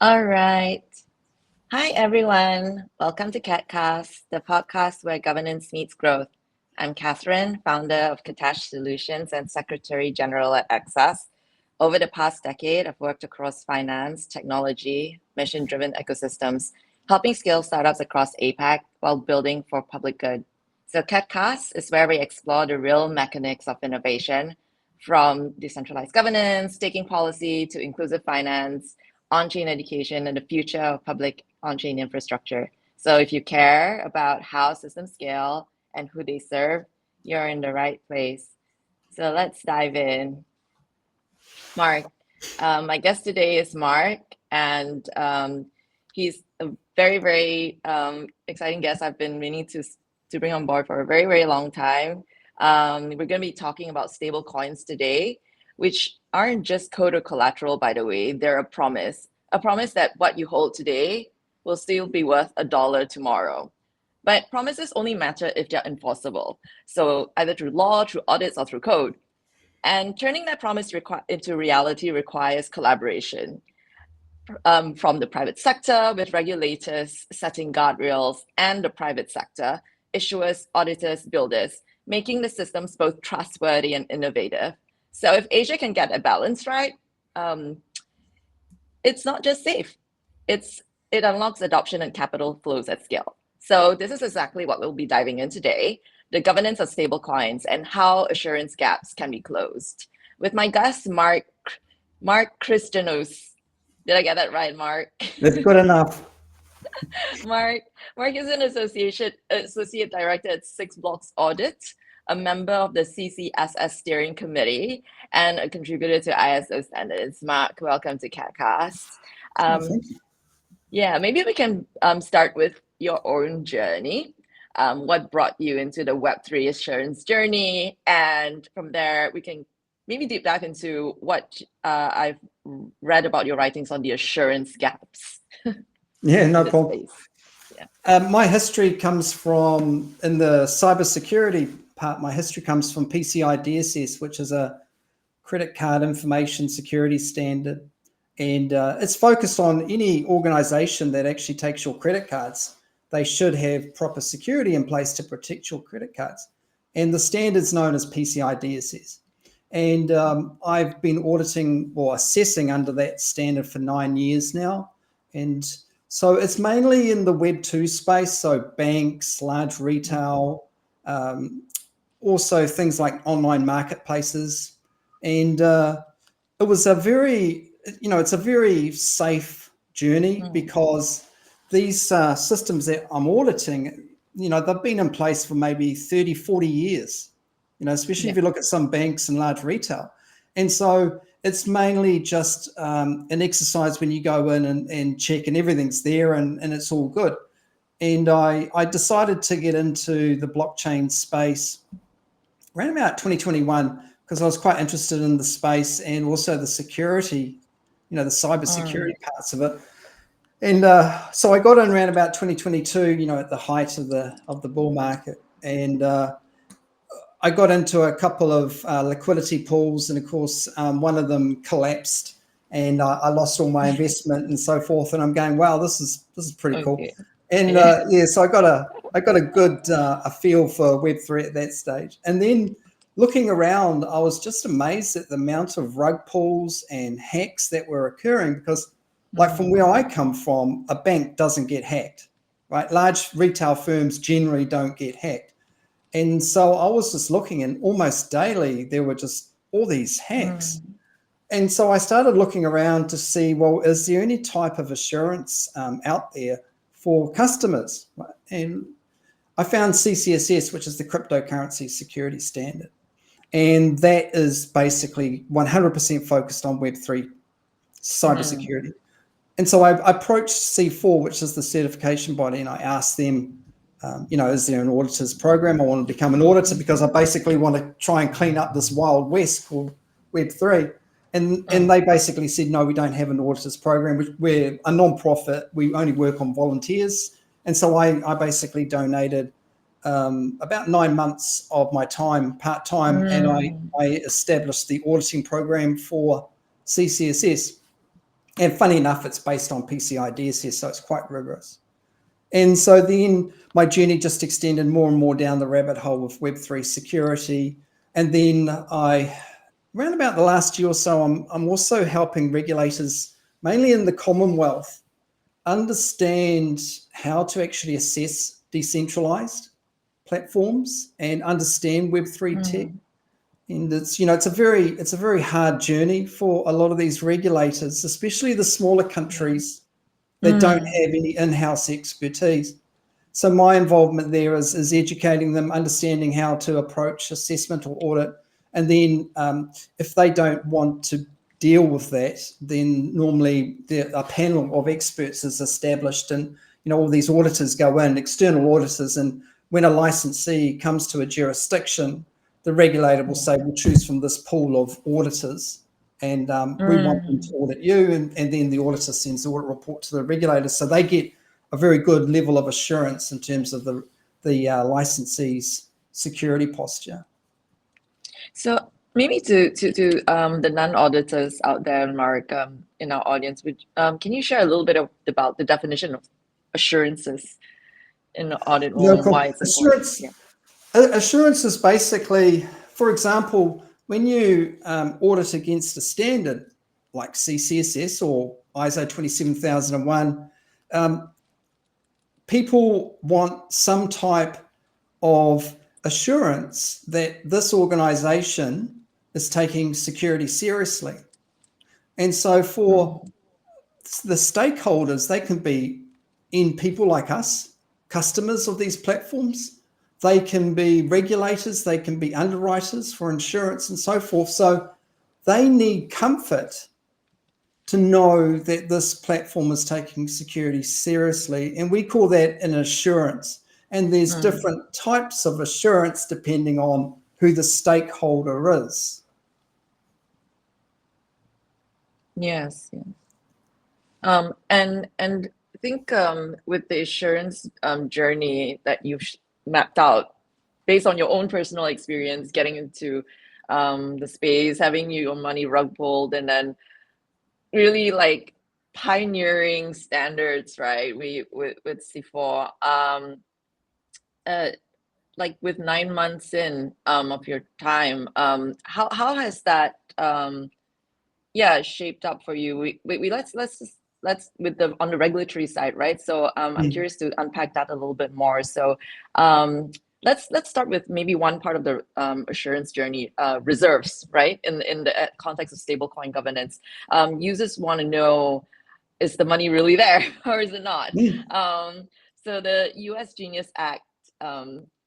All right. Hi, everyone. Welcome to KatKast, the podcast where governance meets growth. I'm Katherine, founder of KatKast Solutions and Secretary General at Access. Over the past decade, I've worked across finance, technology, mission-driven ecosystems, helping scale startups across APAC while building for public good. So KatKast is where we explore the real mechanics of innovation, from decentralized governance, staking policy, to inclusive finance, on-chain education, and the future of public on-chain infrastructure. So if you care about how systems scale and who they serve, you're in the right place. So let's dive in. Marc, my guest today is Marc, and he's a very exciting guest I've been meaning to bring on board for a very long time. We're going to be talking about stable coins today, which aren't just code or collateral, by the way. They're a promise that what you hold today will still be worth $1 tomorrow. But promises only matter if they're enforceable. So either through law, through audits, or through code. And turning that promise into reality requires collaboration from the private sector with regulators setting guardrails and the private sector, issuers, auditors, builders, making the systems both trustworthy and innovative. So if Asia can get a balance right, it's not just safe, it unlocks adoption and capital flows at scale. So this is exactly what we'll be diving in today, the governance of stablecoins and how assurance gaps can be closed. With my guest, Marc Krisjanous. Did I get that right, Marc? That's good enough. Marc is an associate director at SixBlocks Audit, a member of the CCSS Steering Committee, and a contributor to ISO standards. Marc, welcome to KatKast. Thank you. Yeah, maybe we can start with your own journey. What brought you into the Web3 assurance journey? And from there, we can maybe deep dive into what I've read about your writings on the assurance gaps. Yeah, no problem. Yeah. My history comes from, in the cybersecurity part, my history comes from PCI-DSS, which is a credit card information security standard. And it's focused on any organization that actually takes your credit cards. They should have proper security in place to protect your credit cards. And the standard's known as PCI-DSS. And I've been auditing or assessing under that standard for 9 years now. And so it's mainly in the Web 2 space, so banks, large retail, also things like online marketplaces. And it was a very, it's a very safe journey because these systems that I'm auditing, they've been in place for maybe 30, 40 years, especially if you look at some banks and large retail. And so it's mainly just an exercise when you go in and check and everything's there and it's all good. And I decided to get into the blockchain space around about 2021 because I was quite interested in the space and also the security, the cybersecurity parts of it. And so I got in around about 2022, at the height of the bull market. And I got into a couple of liquidity pools, and of course, one of them collapsed, and I lost all my investment and so forth. And I'm going, wow, this is pretty cool. And so I got a good a feel for Web3 at that stage. And then looking around, I was just amazed at the amount of rug pulls and hacks that were occurring because, like from where I come from, a bank doesn't get hacked, right? Large retail firms generally don't get hacked. And so I was just looking, and almost daily there were just all these hacks. And so I started looking around to see, well, is there any type of assurance out there for customers? And I found CCSS, which is the cryptocurrency security standard. And that is basically 100% focused on Web3 cybersecurity. And so I approached C4, which is the certification body, and I asked them, is there an auditor's program? I want to become an auditor because I basically want to try and clean up this wild west called Web3. And they basically said, no, we don't have an auditor's program. We're a non-profit. We only work on volunteers. And so I basically donated about 9 months of my time, part-time, and I established the auditing program for CCSS. And funny enough, it's based on PCI-DSS, so it's quite rigorous. And so then my journey just extended more and more down the rabbit hole of Web3 security. And then around about the last year or so, I'm also helping regulators, mainly in the Commonwealth, understand how to actually assess decentralized platforms and understand Web3 tech. And it's a very hard journey for a lot of these regulators, especially the smaller countries that don't have any in-house expertise. So my involvement there is educating them, understanding how to approach assessment or audit. And then if they don't want to deal with that, then normally a panel of experts is established, and all these auditors go in, external auditors, and when a licensee comes to a jurisdiction, the regulator will say, we'll choose from this pool of auditors, and we want them to audit you, and then the auditor sends the audit report to the regulator, so they get a very good level of assurance in terms of the licensee's security posture. So maybe to the non-auditors out there, Marc, in our audience, can you share a little bit about the definition of assurances in the audit role and why it's important? Assurance is basically, for example, when you audit against a standard like CCSS or ISO 27001, people want some type of assurance that this organization is taking security seriously. And so for the stakeholders, they can be people like us, customers of these platforms. They can be regulators, they can be underwriters for insurance and so forth. So they need comfort to know that this platform is taking security seriously. And we call that an assurance. And there's different types of assurance depending on who the stakeholder is. Yes. And I think with the assurance journey that you've mapped out based on your own personal experience, getting into the space, having your money rug pulled, and then really like pioneering standards, right? With C4, like with 9 months in of your time, how has that shaped up for you? Let's on the regulatory side, right? So I'm curious to unpack that a little bit more. So let's start with maybe one part of the assurance journey, reserves, right? In the context of stablecoin governance, users want to know, is the money really there or is it not? So the U.S. Genius Act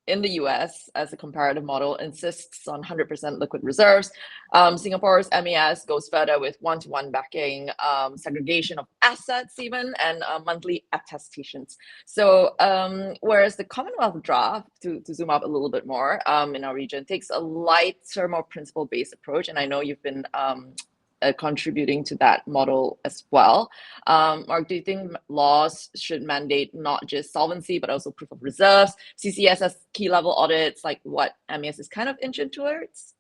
in the US as a comparative model insists on 100% liquid reserves. Singapore's MAS goes further with one-to-one backing, segregation of assets even, and monthly attestations. So whereas the Commonwealth draft, to zoom up a little bit more in our region, takes a lighter, more principle-based approach, and I know you've been contributing to that model as well. Marc, do you think laws should mandate not just solvency, but also proof of reserves, CCSS key level audits, like what MAS is kind of inching towards?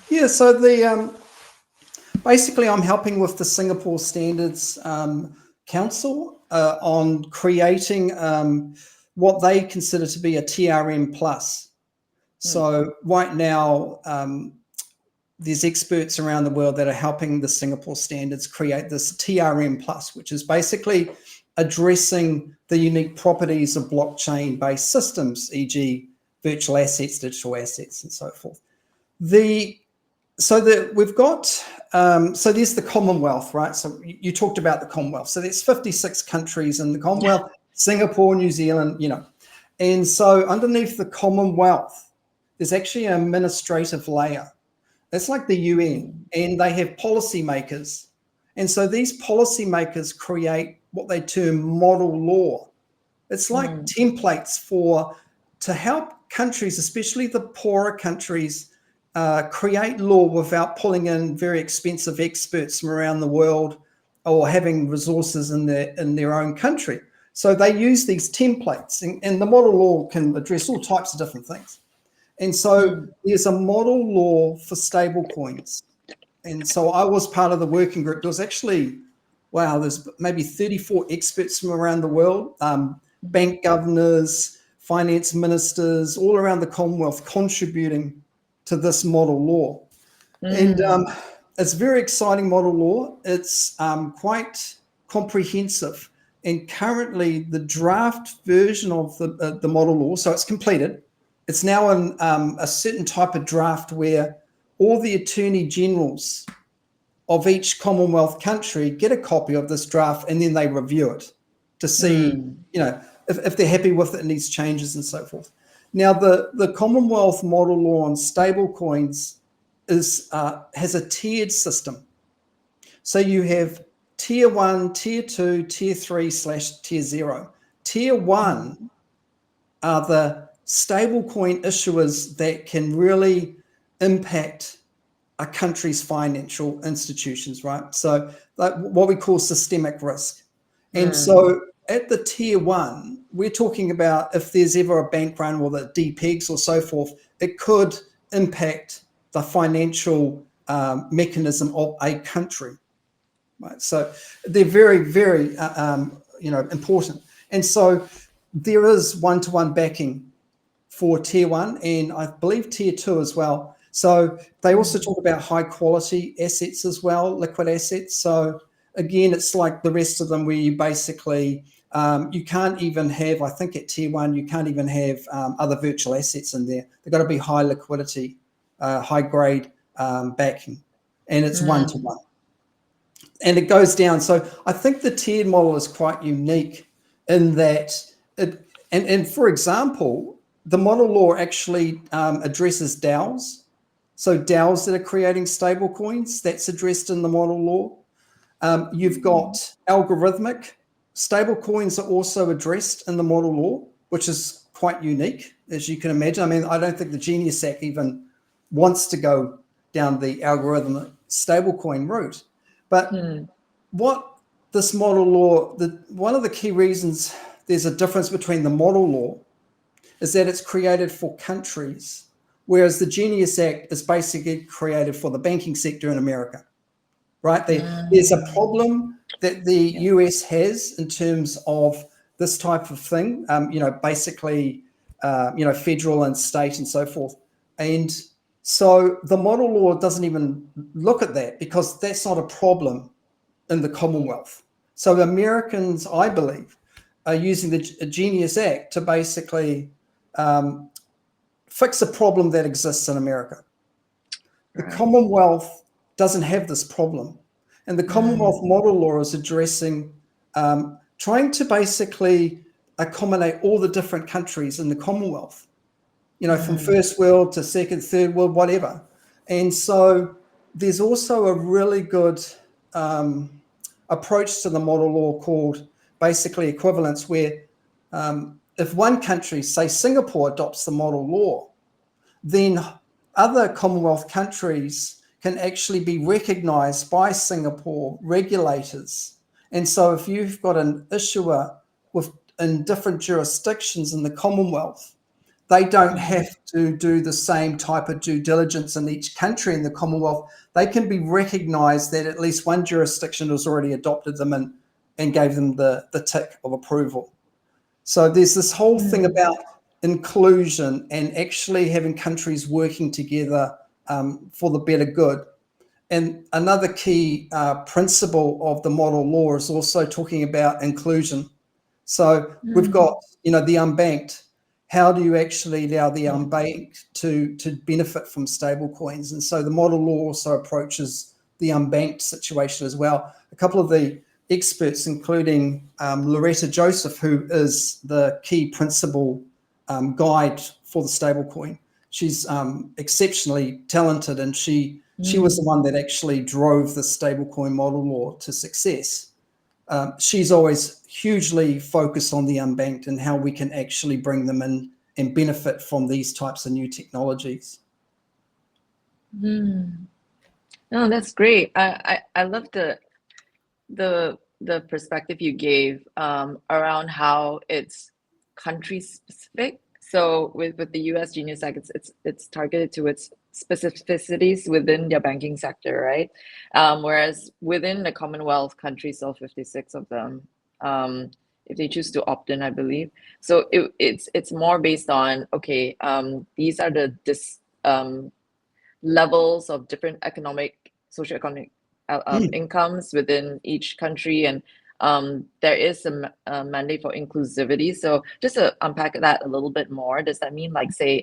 Yeah, so the basically I'm helping with the Singapore Standards Council on creating what they consider to be a TRM plus. So right now, there's experts around the world that are helping the Singapore standards create this TRM plus, which is basically addressing the unique properties of blockchain-based systems, e.g. virtual assets, digital assets, and so forth. So there's the Commonwealth, right? So you talked about the Commonwealth. So there's 56 countries in the Commonwealth, Singapore, New Zealand, And so underneath the Commonwealth, there's actually an administrative layer. That's like the UN, and they have policymakers. And so these policymakers create what they term model law. It's like templates to help countries, especially the poorer countries, create law without pulling in very expensive experts from around the world or having resources in their own country. So they use these templates, and the model law can address all types of different things. And so there's a model law for stable coins. And so I was part of the working group. There was actually wow, there's maybe 34 experts from around the world, bank governors, finance ministers, all around the Commonwealth contributing to this model law. And it's a very exciting model law. It's quite comprehensive. And currently the draft version of the model law, so it's completed. It's now in a certain type of draft where all the attorney generals of each Commonwealth country get a copy of this draft, and then they review it to see, if they're happy with it and needs changes and so forth. Now, the Commonwealth model law on stablecoins has a tiered system. So you have tier 1, tier 2, tier 3 / tier 0. Tier 1 are the stablecoin issuers that can really impact a country's financial institutions, right? So like what we call systemic risk. And so at the tier 1, we're talking about if there's ever a bank run or the DPEGs or so forth, it could impact the financial mechanism of a country, right? So they're very, very, important. And so there is one-to-one backing for tier 1 and I believe tier 2 as well. So they also talk about high quality assets as well, liquid assets. So again, it's like the rest of them where you basically, you can't even have, I think at tier 1, you can't even have other virtual assets in there. They've got to be high liquidity, high grade backing, and it's one-to-one. And it goes down. So I think the tiered model is quite unique in that and for example, the model law actually addresses DAOs. So DAOs that are creating stable coins, that's addressed in the model law. You've got algorithmic. Stable coins are also addressed in the model law, which is quite unique, as you can imagine. I mean, I don't think the Genius Act even wants to go down the algorithmic stablecoin route. But what this model law, one of the key reasons there's a difference between the model law is that it's created for countries, whereas the Genius Act is basically created for the banking sector in America, right? There's a problem that the US has in terms of this type of thing, basically, federal and state and so forth. And so the model law doesn't even look at that because that's not a problem in the Commonwealth. So Americans, I believe, are using the Genius Act to basically fix a problem that exists in America. The Commonwealth doesn't have this problem. And the Commonwealth model law is addressing, trying to basically accommodate all the different countries in the Commonwealth, from first world to second, third world, whatever. And so there's also a really good approach to the model law called basically equivalence, where if one country, say Singapore, adopts the model law, then other Commonwealth countries can actually be recognized by Singapore regulators. And so if you've got an issuer in different jurisdictions in the Commonwealth, they don't have to do the same type of due diligence in each country in the Commonwealth. They can be recognized that at least one jurisdiction has already adopted them and gave them the tick of approval. So there's this whole thing about inclusion and actually having countries working together for the better good. And another key principle of the model law is also talking about inclusion. So we've got, the unbanked. How do you actually allow the unbanked to benefit from stable coins? And so the model law also approaches the unbanked situation as well. A couple of the experts, including Loretta Joseph, who is the key principal guide for the stablecoin. She's exceptionally talented, and she was the one that actually drove the stablecoin model law to success. She's always hugely focused on the unbanked and how we can actually bring them in and benefit from these types of new technologies. No, that's great. I love the perspective you gave around how it's country specific. So with the U.S. Genius Act, it's targeted towards specificities within their banking sector, right? Whereas within the Commonwealth countries, all 56 of them, if they choose to opt in, I believe. So it's more based on, okay, these are the levels of different socioeconomic incomes within each country, and there is a mandate for inclusivity. So just to unpack that a little bit more, does that mean, like, say,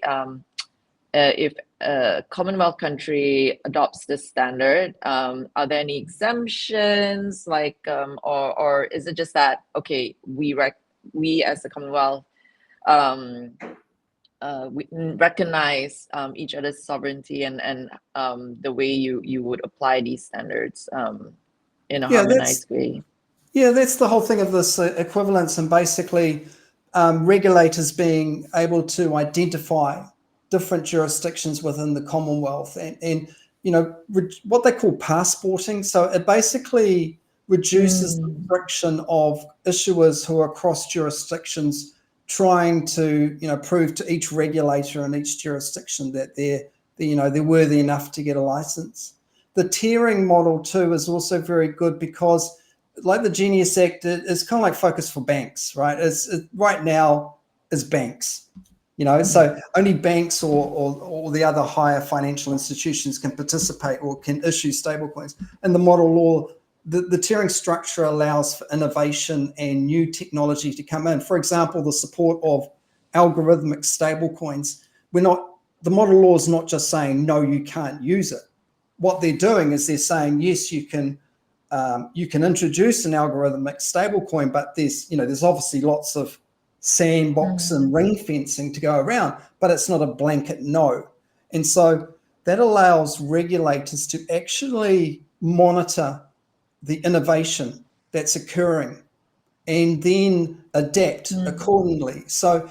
if a Commonwealth country adopts this standard, are there any exemptions, like, or is it just that, okay, we as the Commonwealth, we recognize each other's sovereignty and the way you would apply these standards in a harmonized way? Yeah, that's the whole thing of this equivalence, and basically regulators being able to identify different jurisdictions within the Commonwealth and what they call passporting. So it basically reduces the friction of issuers who are across jurisdictions trying to prove to each regulator in each jurisdiction that they're worthy enough to get a license. The tiering model too is also very good because, like the Genius Act, is kind of like focused for banks, right? Right now is banks. So only banks or the other higher financial institutions can participate or can issue stablecoins. And the model law, the tiering structure allows for innovation and new technology to come in. For example, the support of algorithmic stablecoins. The model law is not just saying, no, you can't use it. What they're doing is they're saying, yes, you can introduce an algorithmic stablecoin, but there's obviously lots of sandbox and ring fencing to go around, but it's not a blanket no. And so that allows regulators to actually monitor the innovation that's occurring and then adapt accordingly. So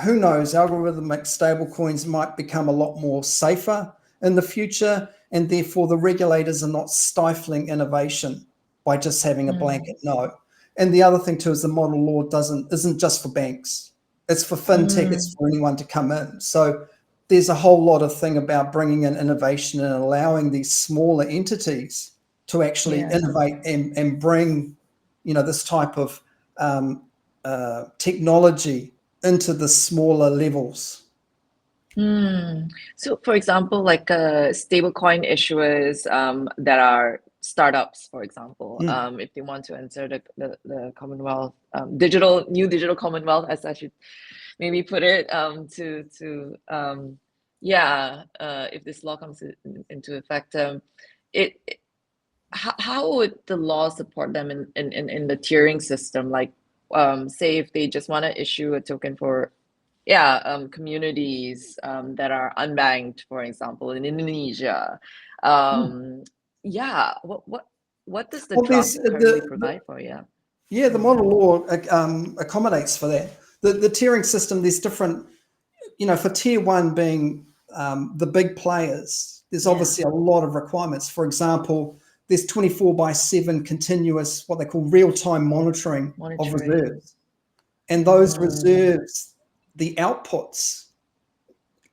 who knows, algorithmic stablecoins might become a lot more safer in the future, and therefore the regulators are not stifling innovation by just having a blanket no. And the other thing too is the model law isn't just for banks. It's for fintech. It's for anyone to come in. So there's a whole lot of thing about bringing in innovation and allowing these smaller entities to actually innovate and bring, this type of technology into the smaller levels. So, for example, like stablecoin issuers that are startups, for example, if they want to enter the Commonwealth, new digital Commonwealth, as I should maybe put it, if this law comes into effect, how would the law support them in the tiering system? Like, say if they just want to issue a token for communities that are unbanked, for example, in Indonesia. What does the draft currently provide for? The model law accommodates for that. The tiering system, there's different, for tier one being the big players, there's obviously a lot of requirements. For example, there's 24/7 continuous, what they call real-time monitoring of reserves. And those reserves, the outputs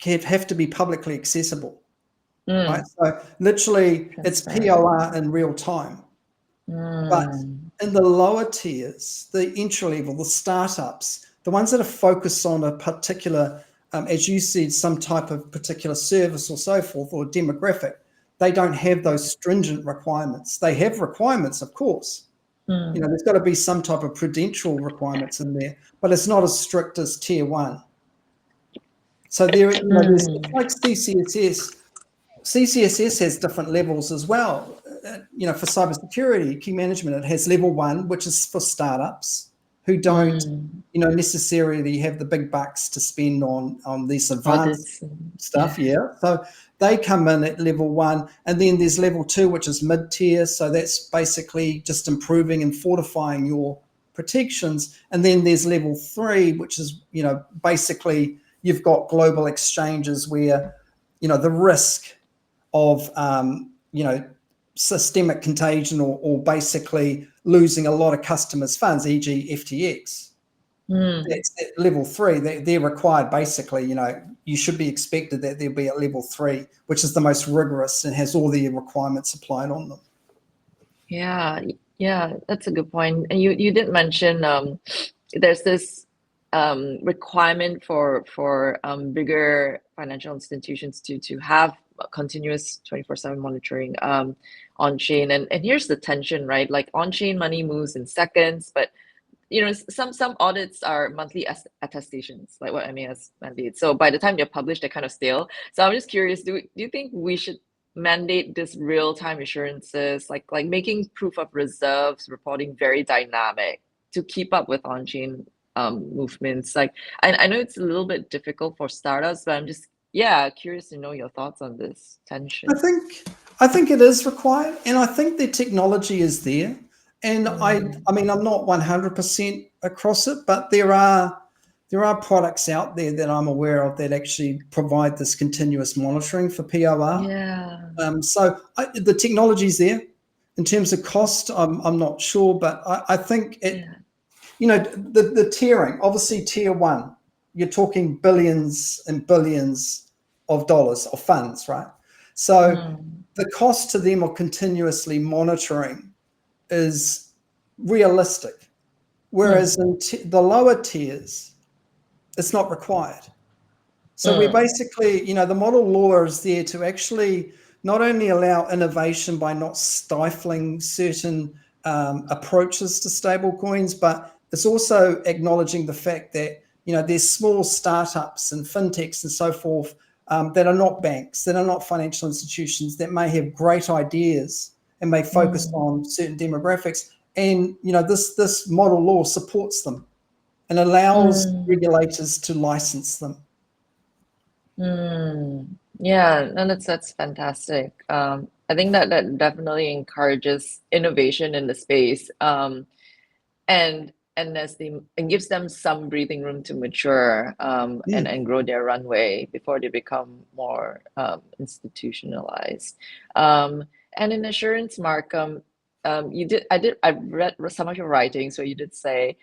have to be publicly accessible. Right? So literally it's POR in real time. But in the lower tiers, the entry level, the startups, the ones that are focused on a particular, as you said, some type of particular service or so forth, or demographic, they don't have those stringent requirements. They have requirements, of course. There's got to be some type of prudential requirements in there, but it's not as strict as tier one. So there's like CCSS. CCSS has different levels as well. For cybersecurity, key management, it has level one, which is for startups who don't, necessarily have the big bucks to spend on this advanced stuff. So they come in at level one, and then there's level two, which is mid-tier. So that's basically just improving and fortifying your protections. And then there's level three, which is, basically you've got global exchanges where, the risk of, systemic contagion or basically losing a lot of customers' funds, e.g. FTX. That's at level three. They're required basically, you should be expected that there'll be at level 3, which is the most rigorous and has all the requirements applied on them. Yeah, yeah, that's a good point. And you did mention there's this requirement for bigger financial institutions to have continuous 24/7 monitoring on chain. And here's the tension, right? Like on chain money moves in seconds, but some audits are monthly attestations, like what MAS mandates. So by the time they're published, they're kind of stale. So I'm just curious, do you think we should mandate this real-time assurances, like making proof of reserves reporting very dynamic to keep up with on-chain movements? Like I know it's a little bit difficult for startups, but I'm just curious to know your thoughts on this tension. I think it is required, and I think the technology is there. And I mean, I'm not 100% across it, but there are products out there that I'm aware of that actually provide this continuous monitoring for POR. Yeah. So the technology's there. In terms of cost, I'm not sure, but I think it. The tiering, obviously tier 1, you're talking billions and billions of dollars of funds, right? So the cost to them of continuously monitoring is realistic, whereas in the lower tiers, it's not required. So we're basically, the model law is there to actually not only allow innovation by not stifling certain approaches to stablecoins, but it's also acknowledging the fact that, there's small startups and fintechs and so forth that are not banks, that are not financial institutions, that may have great ideas and may focus on certain demographics. And, this model law supports them and allows regulators to license them. Yeah, and that's fantastic. I think that definitely encourages innovation in the space, and and gives them some breathing room to mature and grow their runway before they become more institutionalized. And in assurance, Marc, I've read some of your writings where you did say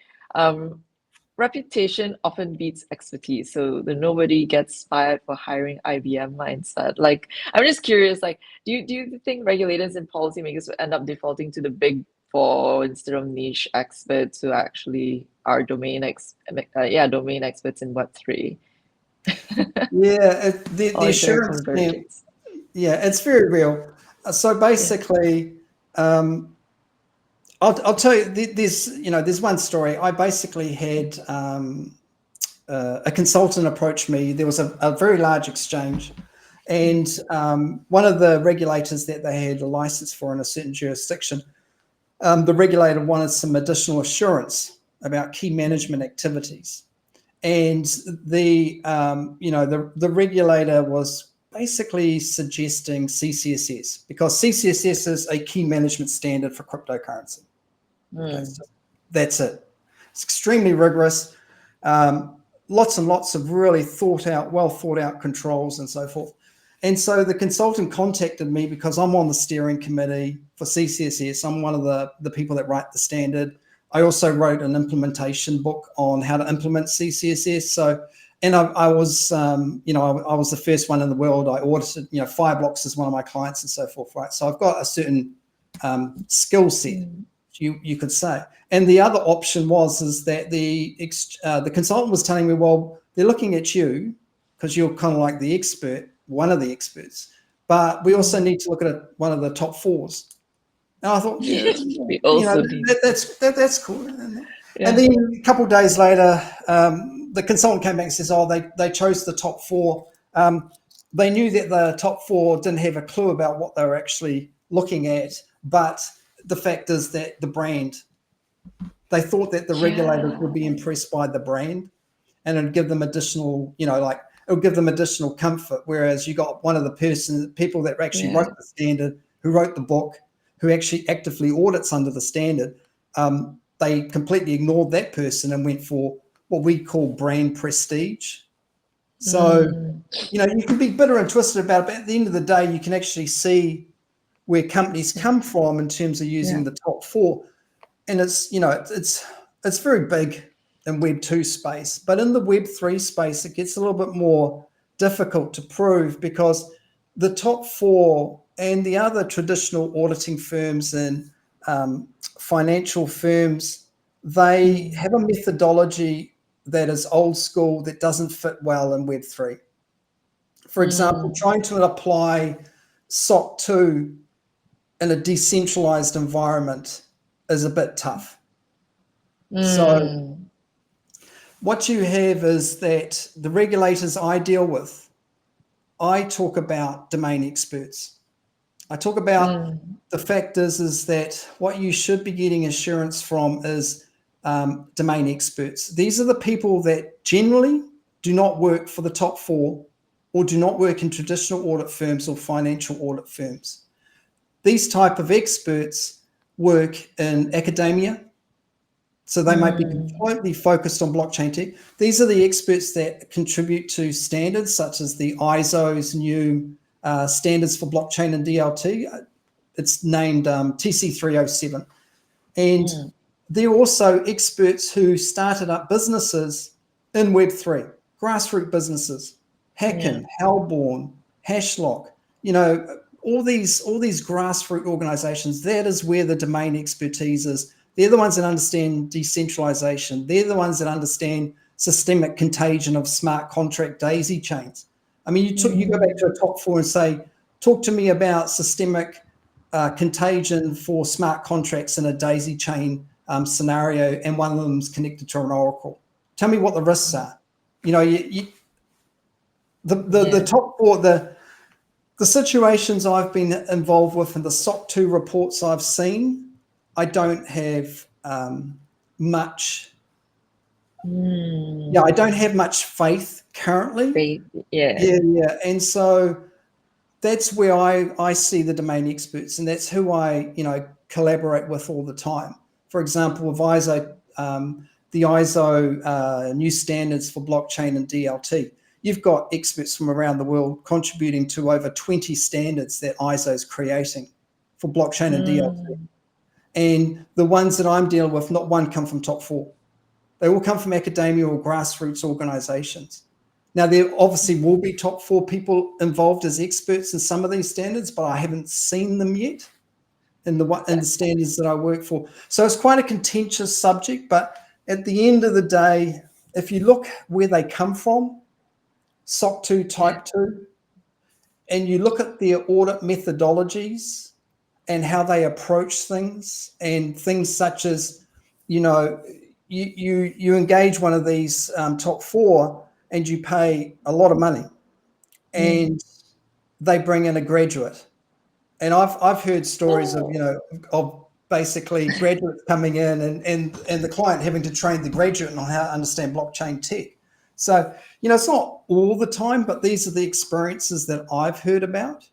reputation often beats expertise. So the nobody gets fired for hiring IBM mindset. Like, I'm just curious, like, do you think regulators and policymakers will end up defaulting to the big four instead of niche experts who actually are domain experts in Web3? The assurance camp, it's very real. So basically, I'll tell you, there's one story. I basically had a consultant approach me. There was a very large exchange, and one of the regulators that they had a license for in a certain jurisdiction, the regulator wanted some additional assurance about key management activities. And the regulator was basically suggesting CCSS, because CCSS is a key management standard for cryptocurrency. That's it. It's extremely rigorous. Lots and lots of really well thought out controls and so forth. And so the consultant contacted me because I'm on the steering committee for CCSS. I'm one of the people that write the standard. I also wrote an implementation book on how to implement CCSS. So, and I was, I was the first one in the world. I audited, SixBlocks is one of my clients and so forth, right? So I've got a certain skill set, you could say. And the other option is that the consultant was telling me, well, they're looking at you because you're kind of like the expert, one of the experts, but we also need to look at one of the top fours. And I thought, that's cool. And then a couple of days later, the consultant came back and says, they chose the top four. They knew that the top four didn't have a clue about what they were actually looking at, but the fact is that the brand, they thought that the regulators would be impressed by the brand and it'd give them additional, it would give them additional comfort. Whereas you got one of the people that actually wrote the standard, who wrote the book, who actually actively audits under the standard, they completely ignored that person and went for what we call brand prestige. So, you can be bitter and twisted about it, but at the end of the day, you can actually see where companies come from in terms of using the top four. And it's very big in Web 2 space, but in the Web 3 space, it gets a little bit more difficult to prove because the top four and the other traditional auditing firms and financial firms, they have a methodology that is old school that doesn't fit well in Web3. For example, trying to apply SOC 2 in a decentralized environment is a bit tough. So what you have is that the regulators I deal with, I talk about domain experts. I talk about the fact is that what you should be getting assurance from is domain experts. These are the people that generally do not work for the top four or do not work in traditional audit firms or financial audit firms. These type of experts work in academia, so they might be completely focused on blockchain tech. These are the experts that contribute to standards such as the ISO's new standards for blockchain and DLT. It's named TC307. And they're also experts who started up businesses in Web3, grassroots businesses, Hacken, Hellborn, Hashlock, all these grassroots organizations. That is where the domain expertise is. They're the ones that understand decentralization. They're the ones that understand systemic contagion of smart contract daisy chains. I mean, you go back to a top four and say, talk to me about systemic contagion for smart contracts in a daisy chain scenario, and one of them is connected to an oracle. Tell me what the risks are. The top four, the situations I've been involved with and the SOC 2 reports I've seen, I don't have much. I don't have much faith currently. Yeah. And so that's where I see the domain experts, and that's who I collaborate with all the time. For example, with ISO, the ISO new standards for blockchain and DLT, you've got experts from around the world contributing to over 20 standards that ISO is creating for blockchain and DLT. And the ones that I'm dealing with, not one come from top four. They all come from academia or grassroots organizations. Now, there obviously will be top four people involved as experts in some of these standards, but I haven't seen them yet in the standards that I work for. So it's quite a contentious subject, but at the end of the day, if you look where they come from, SOC 2, Type 2, and you look at their audit methodologies and how they approach things, and things such as, you engage one of these top four and you pay a lot of money and they bring in a graduate. And I've heard stories of basically graduates coming in and the client having to train the graduate on how to understand blockchain tech. So, it's not all the time, but these are the experiences that I've heard about.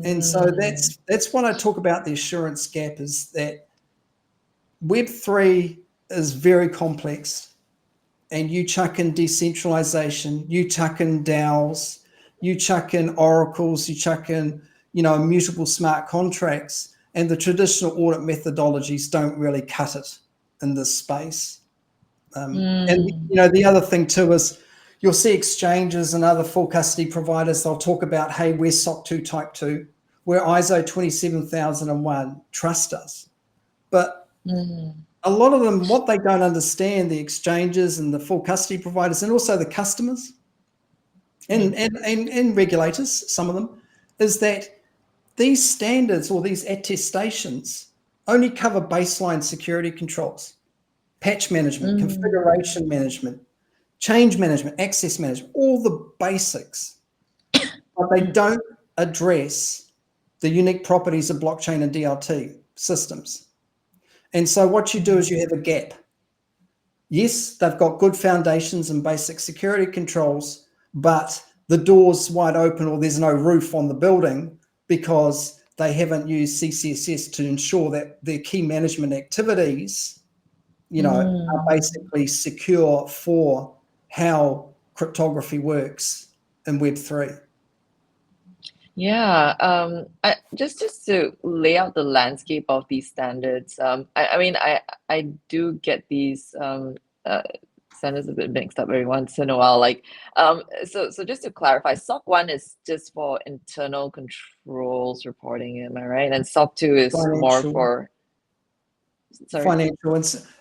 And so that's what I talk about, the assurance gap, is that Web3 is very complex, and you chuck in decentralization, you chuck in DAOs, you chuck in oracles, you chuck in, immutable smart contracts, and the traditional audit methodologies don't really cut it in this space. And, the other thing too is you'll see exchanges and other full custody providers, they'll talk about, hey, we're SOC 2 Type 2, we're ISO 27001, trust us. But a lot of them, what they don't understand, the exchanges and the full custody providers, and also the customers and regulators, some of them, is that these standards or these attestations only cover baseline security controls, patch management, configuration management, change management, access management, all the basics, but they don't address the unique properties of blockchain and DLT systems. And so what you do is you have a gap. Yes, they've got good foundations and basic security controls, but the door's wide open or there's no roof on the building because they haven't used CCSS to ensure that their key management activities, are basically secure for how cryptography works in Web3. Yeah, just to lay out the landscape of these standards. I do get these Send a bit mixed up every once in a while. Like, so just to clarify, SOC 1 is just for internal controls reporting, am I right? And SOC 2 is more for, sorry. Financial.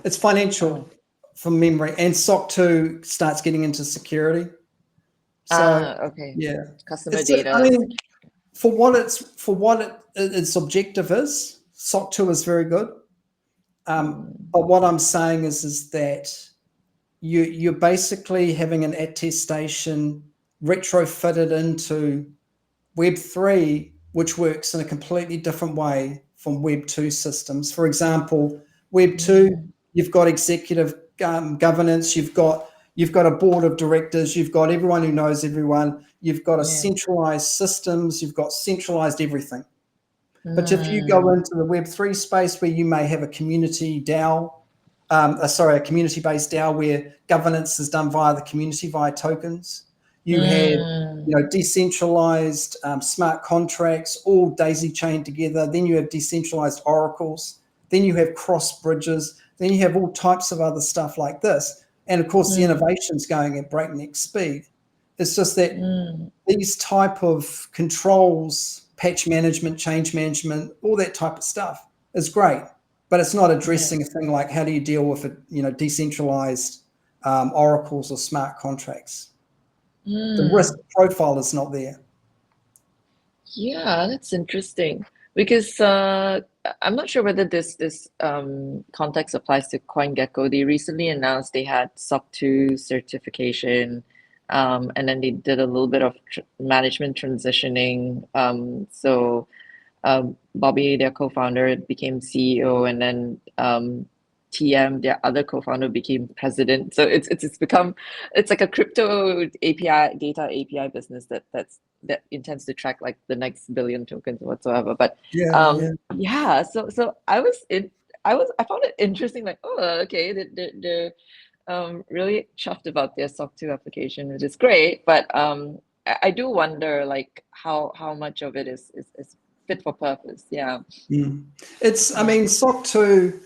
It's financial from memory, and SOC 2 starts getting into security. So Okay. yeah, Customer data. I mean, for what its objective is, SOC 2 is very good. But what I'm saying is that you're basically having an attestation retrofitted into Web3, which works in a completely different way from Web2 systems. For example, Web2, you've got executive governance, you've got a board of directors, you've got everyone who knows everyone, you've got a centralized systems, you've got centralized everything. But if you go into the Web3 space where you may have a community DAO, a community-based DAO where governance is done via the community via tokens, you have decentralized smart contracts, all daisy chained together. Then you have decentralized oracles. Then you have cross bridges. Then you have all types of other stuff like this. And of course, the innovation's going at breakneck speed. It's just that these type of controls, patch management, change management, all that type of stuff is great, but it's not addressing a thing like how do you deal with decentralized oracles or smart contracts. The risk profile is not there. Yeah, that's interesting because I'm not sure whether this context applies to CoinGecko. They recently announced they had SOC 2 certification, and then they did a little bit of management transitioning. So Bobby, their co-founder, became CEO, and then TM, their other co-founder, became president. So it's like a crypto API data API business that intends to track like the next billion tokens or whatsoever. But so I found it interesting. Like, oh, okay, they're really chuffed about their SOC 2 application, which is great. But I do wonder like how much of it is fit for purpose. Yeah. It's, I mean, SOC 2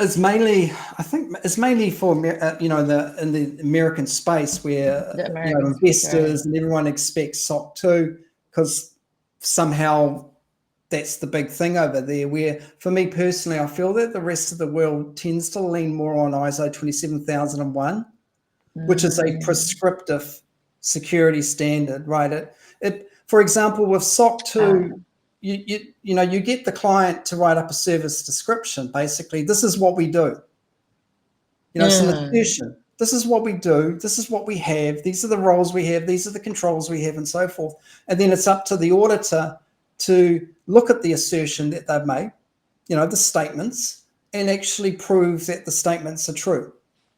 is mainly, I think, it's mainly for in the American space where investors and everyone expects SOC 2 because somehow that's the big thing over there. Where for me personally, I feel that the rest of the world tends to lean more on ISO 27001, which is a prescriptive security standard, right? It for example, with SOC 2. You get the client to write up a service description. Basically, this is what we do. It's an assertion. This is what we do. This is what we have. These are the roles we have. These are the controls we have, and so forth. And then it's up to the auditor to look at the assertion that they've made, the statements, and actually prove that the statements are true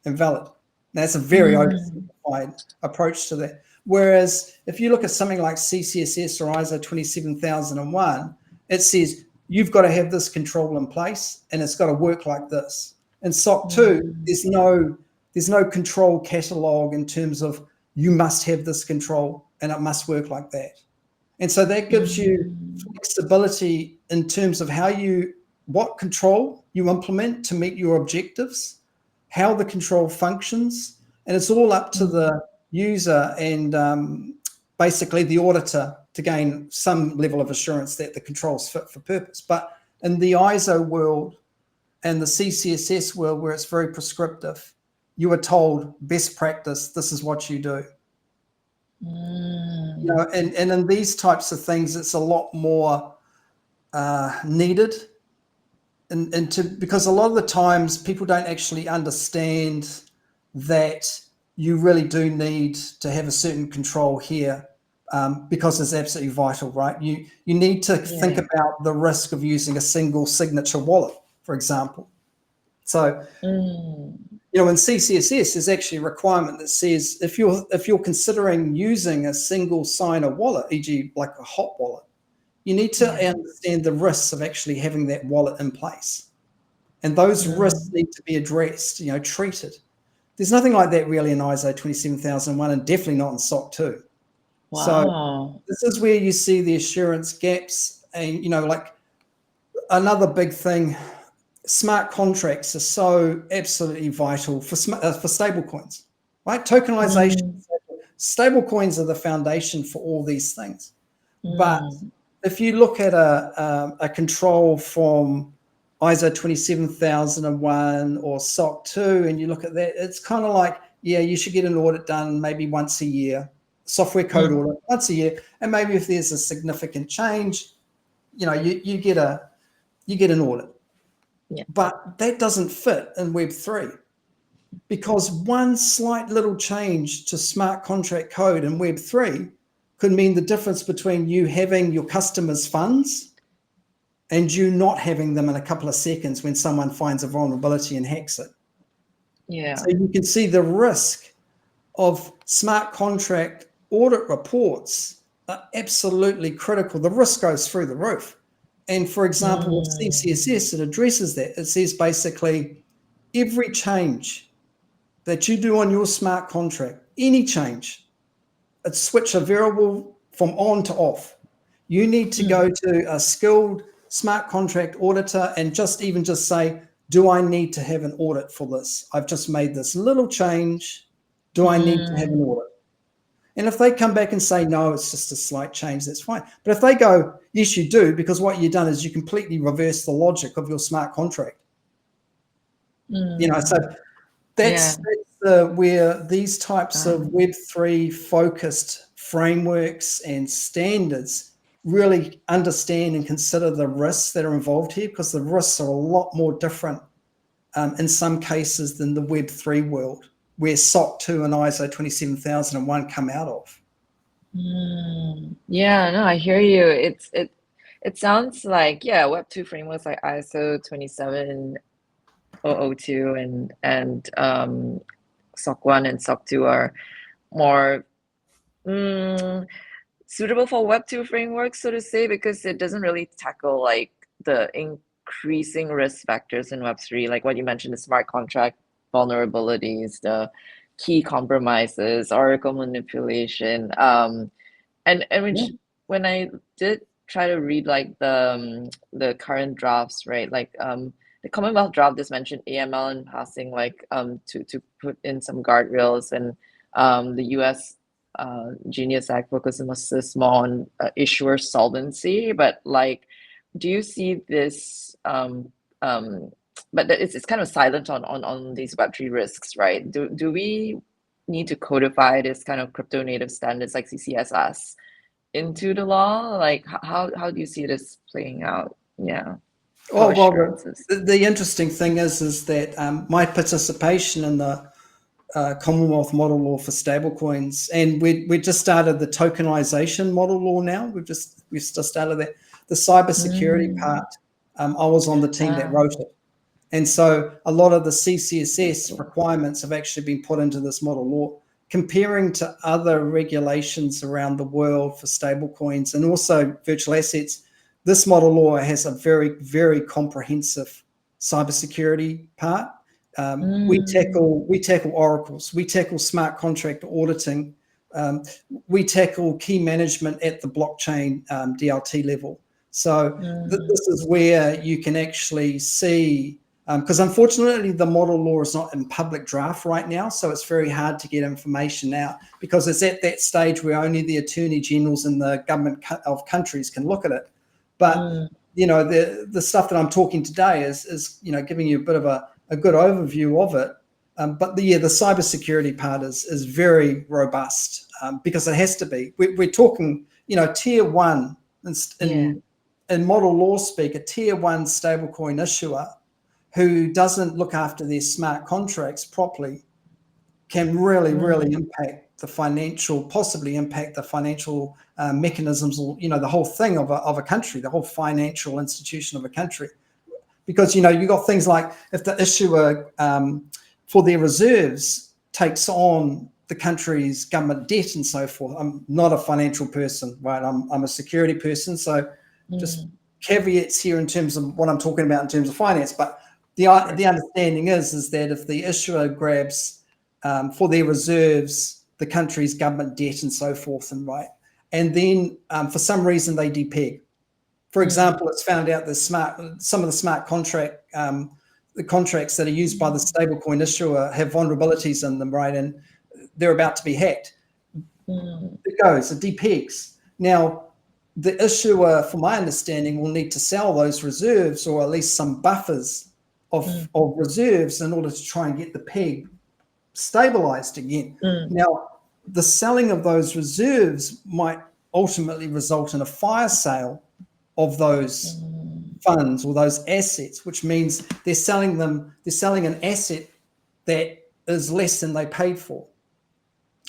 and valid. That's a very oversimplified approach to that. Whereas if you look at something like CCSS or ISO 27001, it says you've got to have this control in place and it's got to work like this. In SOC 2, there's no control catalog in terms of you must have this control and it must work like that. And so that gives you flexibility in terms of what control you implement to meet your objectives, how the control functions, and it's all up to the user and basically the auditor to gain some level of assurance that the control's fit for purpose. But in the ISO world and the CCSS world, where it's very prescriptive, you are told best practice, this is what you do. And in these types of things, it's a lot more needed, because a lot of the times people don't actually understand that you really do need to have a certain control here because it's absolutely vital, right? You need to think about the risk of using a single signature wallet, for example. So, in CCSS, there's actually a requirement that says if you're considering using a single signer wallet, e.g. like a hot wallet, you need to understand the risks of actually having that wallet in place. And those risks need to be addressed, treated. There's nothing like that really in ISO 27001 and definitely not in SOC 2. Wow. So this is where you see the assurance gaps. And, like another big thing smart contracts are so absolutely vital for stablecoins, right? Tokenization, stablecoins are the foundation for all these things. But if you look at a control from ISO 27001 or SOC 2, and you look at that, it's kind of like, yeah, you should get an audit done maybe once a year, software code audit once a year, and maybe if there's a significant change, you know, you get an audit. Yeah. But that doesn't fit in Web3, because one slight little change to smart contract code in Web3 could mean the difference between you having your customers' funds and you not having them in a couple of seconds when someone finds a vulnerability and hacks it. Yeah. So you can see the risk of smart contract audit reports are absolutely critical. The risk goes through the roof. And for example, with CCSS, it addresses that. It says basically every change that you do on your smart contract, any change, it switch a variable from on to off. You need to go to a skilled smart contract auditor and just say, do I need to have an audit for this? I've just made this little change. Do I need to have an audit? And if they come back and say, no, it's just a slight change, that's fine. But if they go, yes, you do, because what you've done is you completely reverse the logic of your smart contract. You know, so that's where these types of Web3 focused frameworks and standards really understand and consider the risks that are involved here, because the risks are a lot more different in some cases than the Web3 world, where SOC 2 and ISO 27001 come out of. Yeah, no, I hear you. It sounds like, yeah, Web2 frameworks like ISO 27002 and SOC 1 and SOC 2 are more suitable for Web2 frameworks, so to say, because it doesn't really tackle like the increasing risk factors in Web3, like what you mentioned, the smart contract vulnerabilities, the key compromises, oracle manipulation, and when I did try to read like the current drafts, right, like the Commonwealth draft just mentioned AML in passing, like to put in some guardrails, and the US Genius Act focuses more on issuer solvency, but like, do you see this? But it's kind of silent on these Web3 risks, right? Do we need to codify this kind of crypto native standards like CCSS into the law? Like, how do you see this playing out? Yeah. Oh, well, the interesting thing is that my participation in the Commonwealth model law for stablecoins, and we just started the tokenization model law now. We've just started that. The cybersecurity part, I was on the team that wrote it. And so a lot of the CCSS requirements have actually been put into this model law. Comparing to other regulations around the world for stablecoins and also virtual assets, this model law has a very, very comprehensive cybersecurity part. We tackle oracles, we tackle smart contract auditing, we tackle key management at the blockchain DLT level. So this is where you can actually see, because unfortunately the model law is not in public draft right now, so it's very hard to get information out, because it's at that stage where only the attorney generals and the government of countries can look at it. But you know, the stuff that I'm talking today is you know, giving you a bit of a good overview of it. But the cybersecurity part is very robust, because it has to be. We're talking, you know, tier one in model law speak, a tier one stablecoin issuer who doesn't look after their smart contracts properly can really, really impact the financial, possibly impact the financial mechanisms, or, you know, the whole thing of a country, the whole financial institution of a country. Because, you know, you got things like if the issuer for their reserves takes on the country's government debt and so forth. I'm not a financial person, right? I'm a security person. So just caveats here in terms of what I'm talking about in terms of finance. But the understanding is that if the issuer grabs for their reserves the country's government debt and so forth, and then for some reason they depeg. For example, it's found out that some of the smart contract the contracts that are used by the stablecoin issuer have vulnerabilities in them, right? And they're about to be hacked. It depegs. Now, the issuer, from my understanding, will need to sell those reserves, or at least some buffers of reserves, in order to try and get the peg stabilized again. Now, the selling of those reserves might ultimately result in a fire sale of those funds or those assets, which means they're selling an asset that is less than they paid for.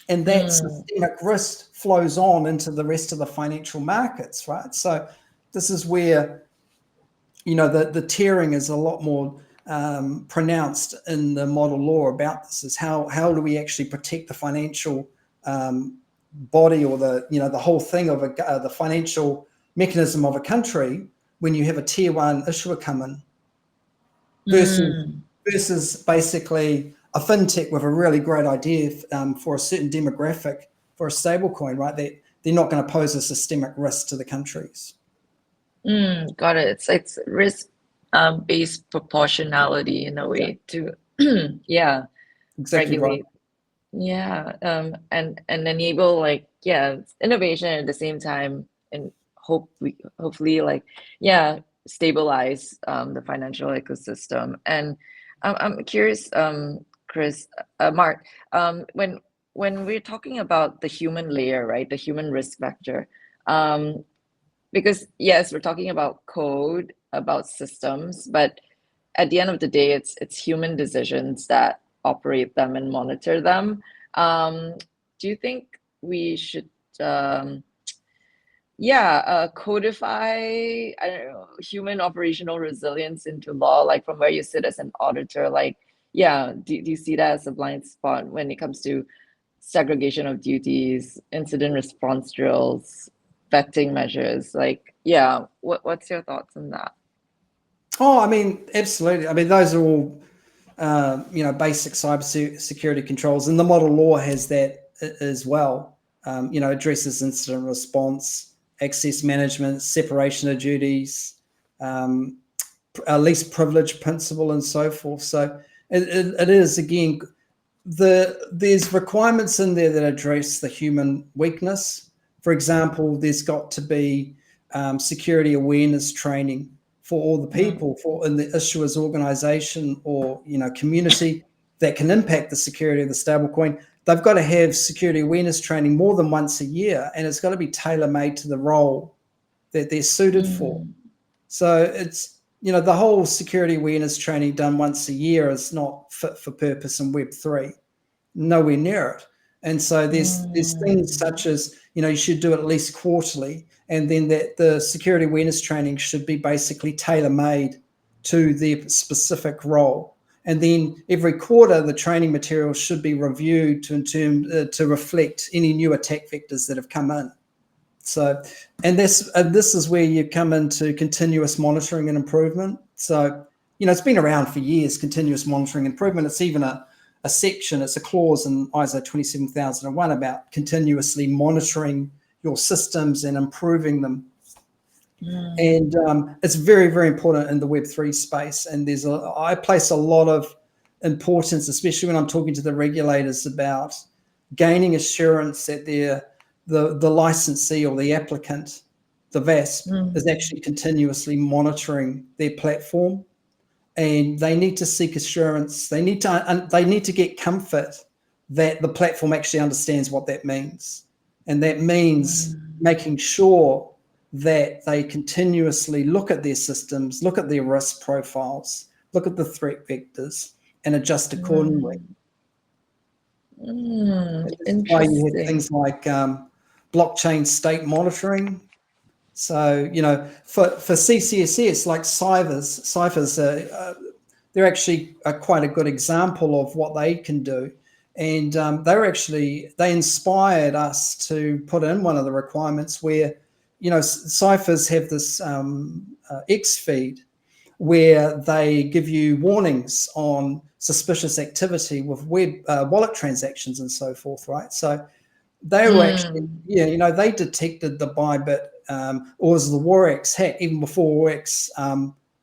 And that systemic risk flows on into the rest of the financial markets, right? So this is where, the tiering is a lot more pronounced in the model law about this, is how do we actually protect the financial body, or the whole thing of the financial mechanism of a country, when you have a tier one issuer come in versus basically a fintech with a really great idea for a certain demographic for a stablecoin, right? They're not going to pose a systemic risk to the countries. Got it. It's risk based proportionality in a way to Exactly regulate. right. And enable innovation at the same time, and hopefully stabilize the financial ecosystem. And I'm curious, Chris, Marc, when we're talking about the human layer, right, the human risk factor, because yes, we're talking about code, about systems, but at the end of the day, it's human decisions that operate them and monitor them. Do you think we should codify, I don't know, human operational resilience into law, like from where you sit as an auditor? Do you see that as a blind spot when it comes to segregation of duties, incident response drills, vetting measures? What's your thoughts on that? Oh, I mean, absolutely. I mean, those are all basic cyber security controls, and the model law has that as well. Addresses incident response, access management, separation of duties, least privilege principle, and so forth. So it is, again, there's requirements in there that address the human weakness. For example, there's got to be security awareness training for all the people in the issuer's organization or community that can impact the security of the stablecoin. They've got to have security awareness training more than once a year, and it's got to be tailor-made to the role that they're suited for. So it's the whole security awareness training done once a year is not fit for purpose in Web3, nowhere near it. And so there's things such as you should do it at least quarterly, and then that the security awareness training should be basically tailor-made to their specific role. And then every quarter, the training material should be reviewed to reflect any new attack vectors that have come in. So, and this is where you come into continuous monitoring and improvement. So, it's been around for years, continuous monitoring and improvement. It's even a section, it's a clause in ISO 27001 about continuously monitoring your systems and improving them. And it's very, very important in the Web3 space. And I place a lot of importance, especially when I'm talking to the regulators, about gaining assurance that the licensee or the applicant, the VASP, is actually continuously monitoring their platform. And they need to seek assurance. They need to get comfort that the platform actually understands what that means. And that means making sure that they continuously look at their systems, look at their risk profiles, look at the threat vectors, and adjust accordingly. That's why you have things like blockchain state monitoring. So, for CCSS, like ciphers, they're actually quite a good example of what they can do. And they inspired us to put in one of the requirements where, ciphers have this X feed where they give you warnings on suspicious activity with wallet transactions and so forth, right? So they were actually, they detected the Bybit or was the Warex hack even before Warex,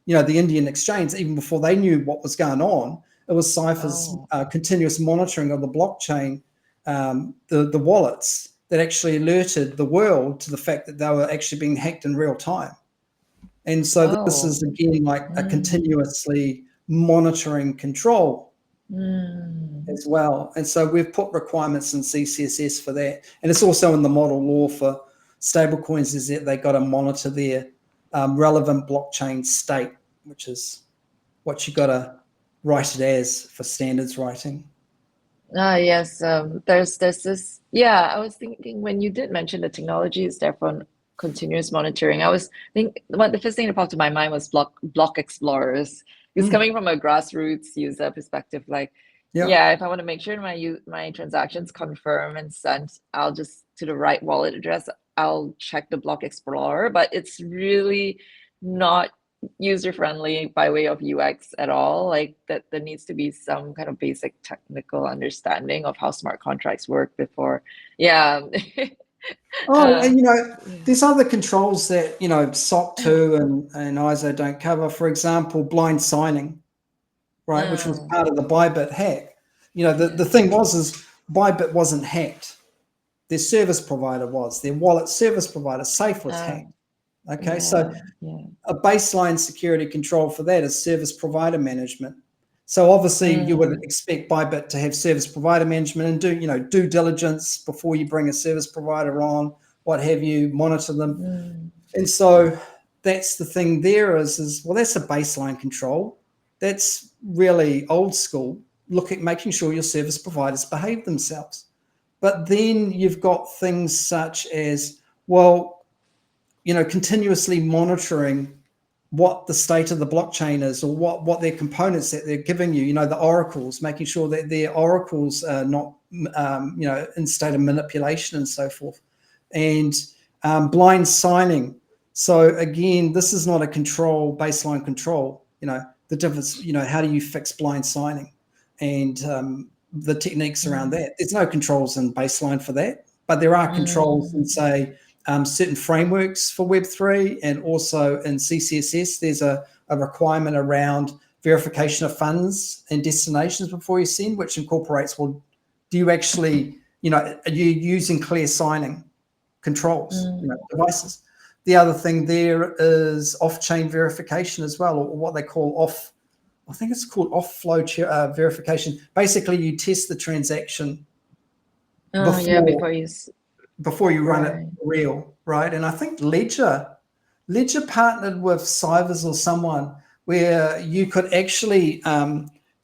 the Indian exchange, even before they knew what was going on. It was Cypher's continuous monitoring of the blockchain, the wallets, that actually alerted the world to the fact that they were actually being hacked in real time. And so this is, again, like a continuously monitoring control as well. And so we've put requirements in CCSS for that. And it's also in the model law for stablecoins, is that they got to monitor their relevant blockchain state, which is what you got to write it as for standards writing. Yes, there's this. Yeah, I was thinking when you did mention the technology is there for continuous monitoring. I was thinking the first thing that popped to my mind was block explorers. It's coming from a grassroots user perspective. Like, yeah, if I want to make sure my transactions confirm and sent, I'll just to the right wallet address. I'll check the block explorer, but it's really not user-friendly by way of UX at all. Like that there needs to be some kind of basic technical understanding of how smart contracts work before. Yeah. And there's other controls that SOC 2 and ISO don't cover. For example, blind signing, right, which was part of the Bybit hack. The thing is Bybit wasn't hacked. Their service provider was. Their wallet service provider, Safe, was hacked. Okay, so a baseline security control for that is service provider management. So obviously you would expect Bybit to have service provider management and do due diligence before you bring a service provider on, what have you, monitor them. And so that's the thing there is well, that's a baseline control. That's really old school. Look at making sure your service providers behave themselves. But then you've got things such as, well, continuously monitoring what the state of the blockchain is, or what their components that they're giving you, the oracles, making sure that their oracles are not, in state of manipulation and so forth. And blind signing. So again, this is not a baseline control, the difference, how do you fix blind signing and the techniques around that. There's no controls in baseline for that, but there are controls in, say, certain frameworks for Web3, and also in CCSS, there's a requirement around verification of funds and destinations before you send, which incorporates, well, do you actually, are you using clear signing controls, devices? The other thing there is off-chain verification as well, or what they call off-flow verification. Basically, you test the transaction before you run it real, right? And I think Ledger partnered with Cybers or someone where you could actually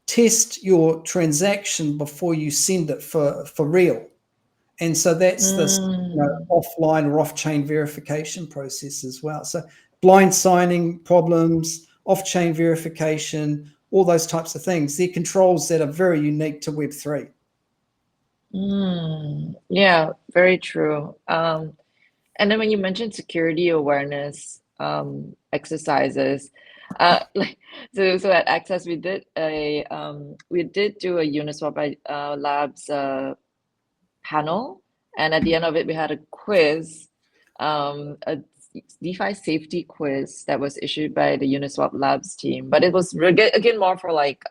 test your transaction before you send it for real. And so that's this offline or off-chain verification process as well. So blind signing problems, off-chain verification, all those types of things. They're controls that are very unique to Web3. Yeah, very true. And then when you mentioned security awareness exercises, so at Access we did do a Uniswap Labs panel, and at the end of it we had a quiz, a DeFi safety quiz that was issued by the Uniswap Labs team, but it was again more for like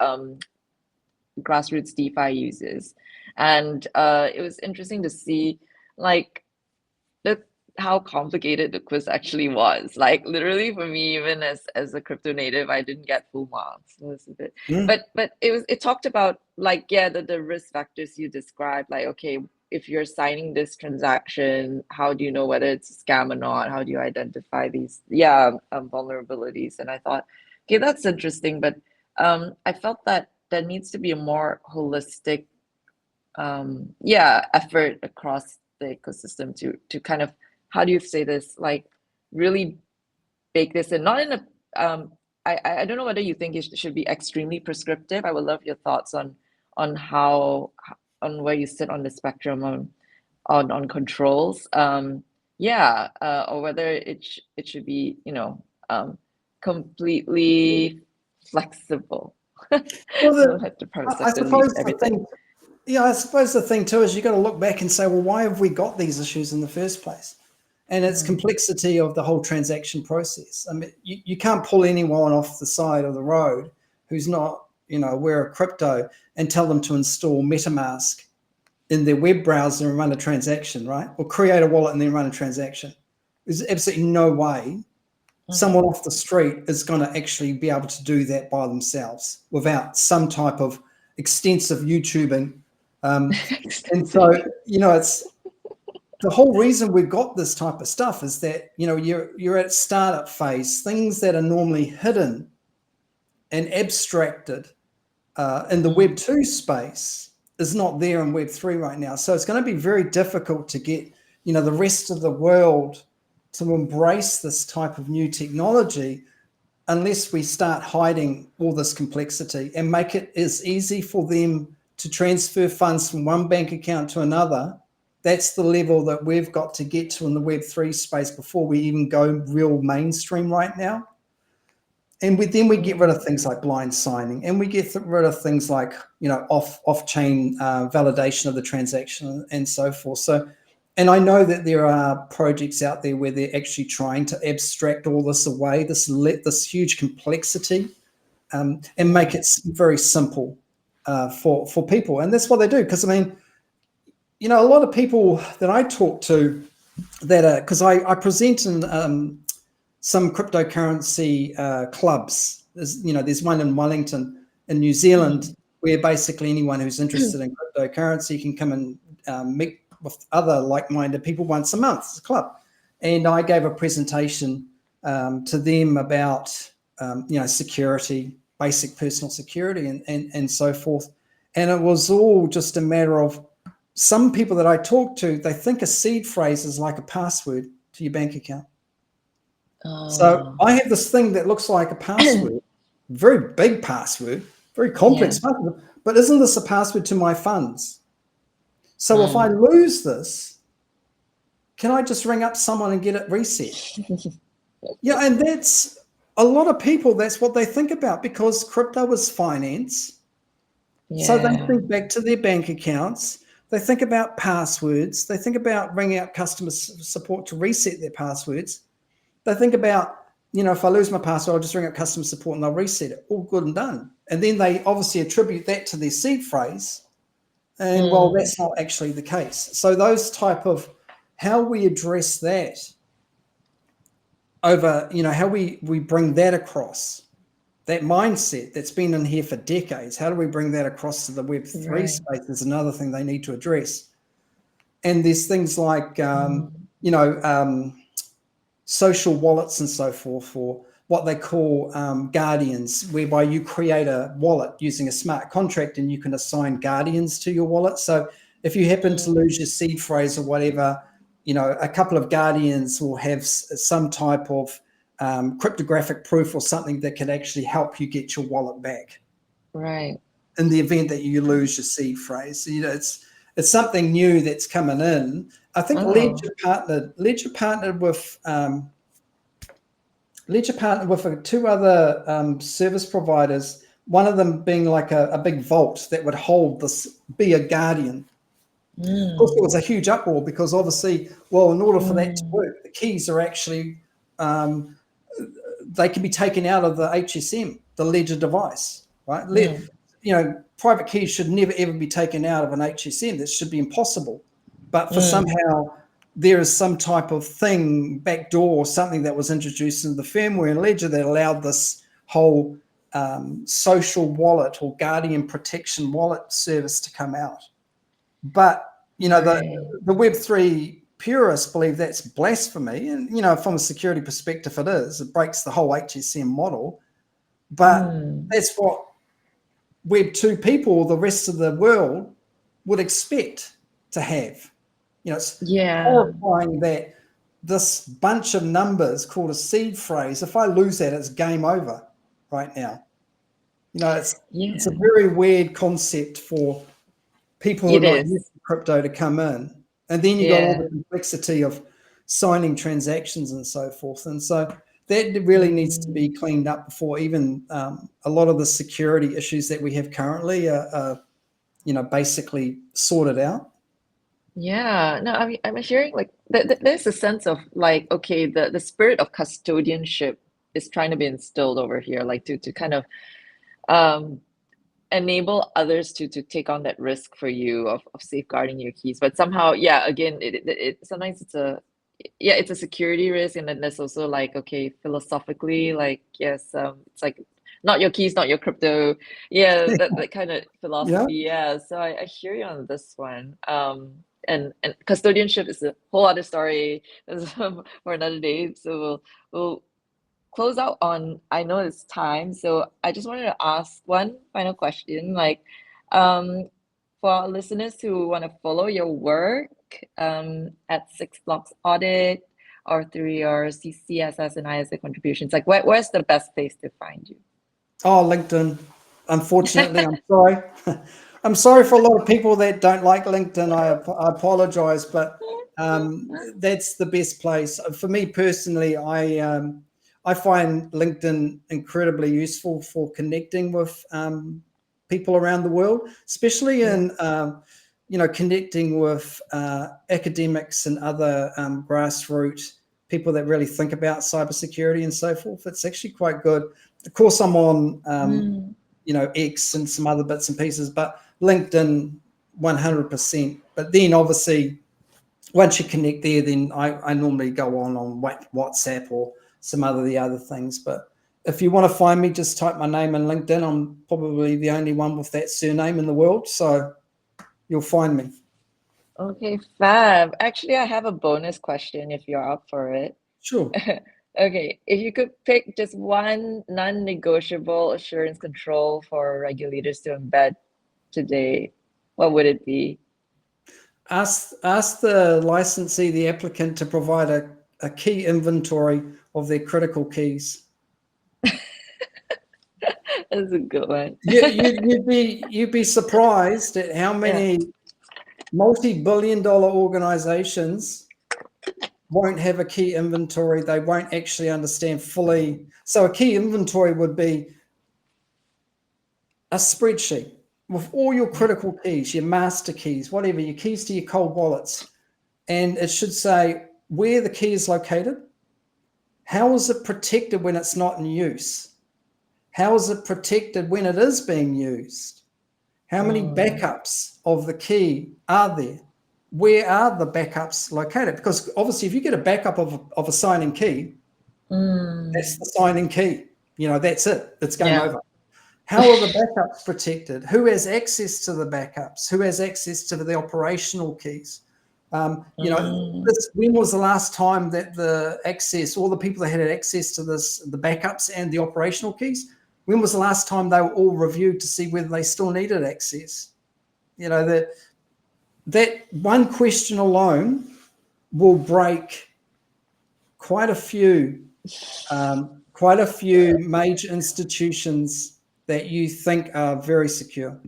grassroots DeFi users. And it was interesting to see like how complicated the quiz actually was. Like literally for me, even as a crypto native, I didn't get full marks. It was a bit, but it talked about like, the risk factors you described, like, okay, if you're signing this transaction, how do you know whether it's a scam or not? How do you identify these vulnerabilities? And I thought, okay, that's interesting, but I felt that there needs to be a more holistic effort across the ecosystem to kind of, how do you say this, like really bake this in, not in a I don't know whether you think it should be extremely prescriptive. I would love your thoughts on where you sit on the spectrum on controls, or whether it should be completely flexible. Well, I suppose the thing too is you got to look back and say, well, why have we got these issues in the first place? and its complexity of the whole transaction process. I mean, you can't pull anyone off the side of the road who's not, aware of crypto and tell them to install MetaMask in their web browser and run a transaction, right? Or create a wallet and then run a transaction. There's absolutely no way someone off the street is going to actually be able to do that by themselves without some type of extensive YouTubing. And so, it's the whole reason we've got this type of stuff is that, you're at startup phase, things that are normally hidden and abstracted in the Web 2 space is not there in Web 3 right now. So it's going to be very difficult to get, the rest of the world to embrace this type of new technology unless we start hiding all this complexity and make it as easy for them to transfer funds from one bank account to another. That's the level that we've got to get to in the Web3 space before we even go real mainstream right now. And then we get rid of things like blind signing, and we get rid of things like, off-chain validation of the transaction and so forth. So, and I know that there are projects out there where they're actually trying to abstract all this away, this huge complexity, and make it very simple for people. And that's what they do. Because, a lot of people that I talk to because I present in some cryptocurrency clubs. There's one in Wellington in New Zealand where basically anyone who's interested in cryptocurrency can come and meet with other like-minded people once a month. It's a club. And I gave a presentation to them about, security, basic personal security and so forth. And it was all just a matter of some people that I talk to, they think a seed phrase is like a password to your bank account. So I have this thing that looks like a password, very big password, very complex password, but isn't this a password to my funds? So if I lose this, can I just ring up someone and get it reset? And that's a lot of people, that's what they think about because crypto is finance. So they think back to their bank accounts. They think about passwords. They think about ringing up customer support to reset their passwords. They think about, if I lose my password, I'll just ring up customer support and they'll reset it. All good and done. And then they obviously attribute that to their seed phrase. And well, that's not actually the case. So those type of how we address that over, how we bring that across, that mindset that's been in here for decades, how do we bring that across to the Web3 space is another thing they need to address. And there's things like, social wallets and so forth, or what they call guardians, whereby you create a wallet using a smart contract and you can assign guardians to your wallet. So if you happen to lose your seed phrase or whatever, a couple of guardians will have some type of cryptographic proof or something that can actually help you get your wallet back. Right. In the event that you lose your seed phrase. So, it's something new that's coming in. I think Ledger partnered with two other service providers, one of them being like a big vault that would hold this, be a guardian. Of course, there was a huge uproar because obviously, well, in order for that to work, the keys are actually, they can be taken out of the HSM, the Ledger device, right? Private keys should never, ever be taken out of an HSM. That should be impossible. But for somehow there is some type of thing, backdoor or something that was introduced into the firmware in Ledger that allowed this whole social wallet or guardian protection wallet service to come out. But, the Web3 purists believe that's blasphemy. And, from a security perspective, it is. It breaks the whole HSM model. But that's what Web 2 people, the rest of the world, would expect to have. It's horrifying that this bunch of numbers called a seed phrase, if I lose that, it's game over right now. It's a very weird concept for people who are not used to crypto to come in. And then you got all the complexity of signing transactions and so forth. And so that really needs to be cleaned up before even a lot of the security issues that we have currently are basically sorted out. Yeah, no, I mean, I'm hearing like there's a sense of like, okay, the spirit of custodianship is trying to be instilled over here, like to kind of um enable others to take on that risk for you of safeguarding your keys. But somehow, yeah, again, it sometimes it's a yeah, it's a security risk, and then there's also like, okay, philosophically, like yes, it's like not your keys, not your crypto. Yeah, that kind of Yeah. philosophy. Yeah, so I hear you on this one. And custodianship is a whole other story. That's for another day. So we'll close out on, I know it's time, so I just wanted to ask one final question. Like, for our listeners who want to follow your work at SixBlocks Audit or through your CCSS and ISA contributions, like where's the best place to find you? Oh, LinkedIn. Unfortunately, I'm sorry. I'm sorry for a lot of people that don't like LinkedIn. I apologize, but that's the best place for me personally. I find LinkedIn incredibly useful for connecting with people around the world, especially Yeah. in connecting with academics and other grassroots people that really think about cybersecurity and so forth. It's actually quite good. Of course, I'm on Mm. X and some other bits and pieces, but LinkedIn 100%. But then obviously once you connect there, then I normally go on WhatsApp or some of the other things. But if you want to find me, just type my name in LinkedIn. I'm probably the only one with that surname in the world, so you'll find me. Okay, fab. Actually, I have a bonus question if you're up for it. Sure. Okay, if you could pick just one non-negotiable assurance control for regulators to embed today, what would it be? Ask the licensee, the applicant, to provide a key inventory of their critical keys. That's a good one. You'd be surprised at how Yeah. many multi-billion-dollar organizations won't have a key inventory. They won't actually understand fully. So a key inventory would be a spreadsheet with all your critical keys, your master keys, whatever, your keys to your cold wallets. And it should say where the key is located, how is it protected when it's not in use, how is it protected when it is being used, how many Mm, backups of the key are there, where are the backups located? Because obviously if you get a backup of a signing key, that's the mm, signing key. That's it. It's game yeah. over. How are the backups protected? Who has access to the backups? Who has access to the operational keys? Mm, When was the last time that all the people that had access to the backups and the operational keys, when was the last time they were all reviewed to see whether they still needed access? That one question alone will break quite a few major institutions that you think are very secure.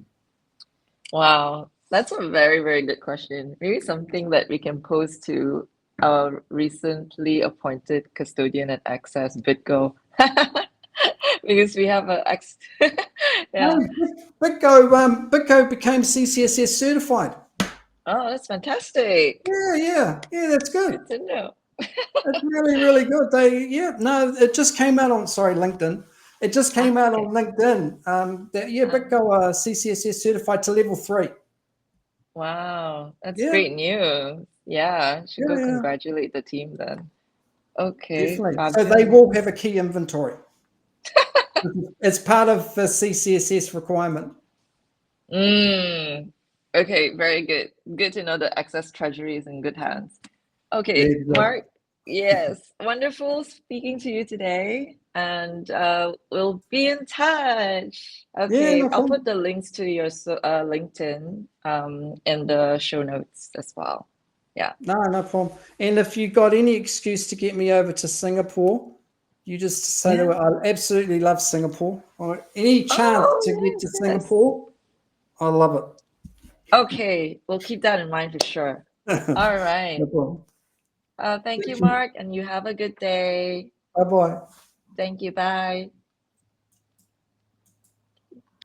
wow. That's a very, very good question. Maybe something that we can pose to our recently appointed custodian at Access, BitGo. Because we have a ex yeah. No, BitGo became CCSS certified. Oh, that's fantastic. Yeah, that's good. Good to know. It's really, really good. It just came out on, sorry, LinkedIn. It just came out on Okay. LinkedIn. BitGo are CCSS certified to level 3. Wow, that's Yeah, great news. Yeah, should go yeah, congratulate the team then. Okay, definitely. So they fabulous. will have a key inventory. It's part of the CCSS requirement. Mm. Okay, very good. Good to know the excess treasury is in good hands. There Okay, you go. Mark, yes, wonderful speaking to you today, and we'll be in touch. Yeah, Okay, no I'll put problem. the links to your LinkedIn in the show notes as well. Yeah. No problem. And if you got any excuse to get me over to Singapore, you just say that Yeah. I absolutely love Singapore. Or any chance to get Oh, to yes. Singapore, I love Okay, we'll keep that in mind for sure. it. All right. No problem. Thank you, Thank you. Mark, and you have a good day. Bye bye. Thank you. Bye.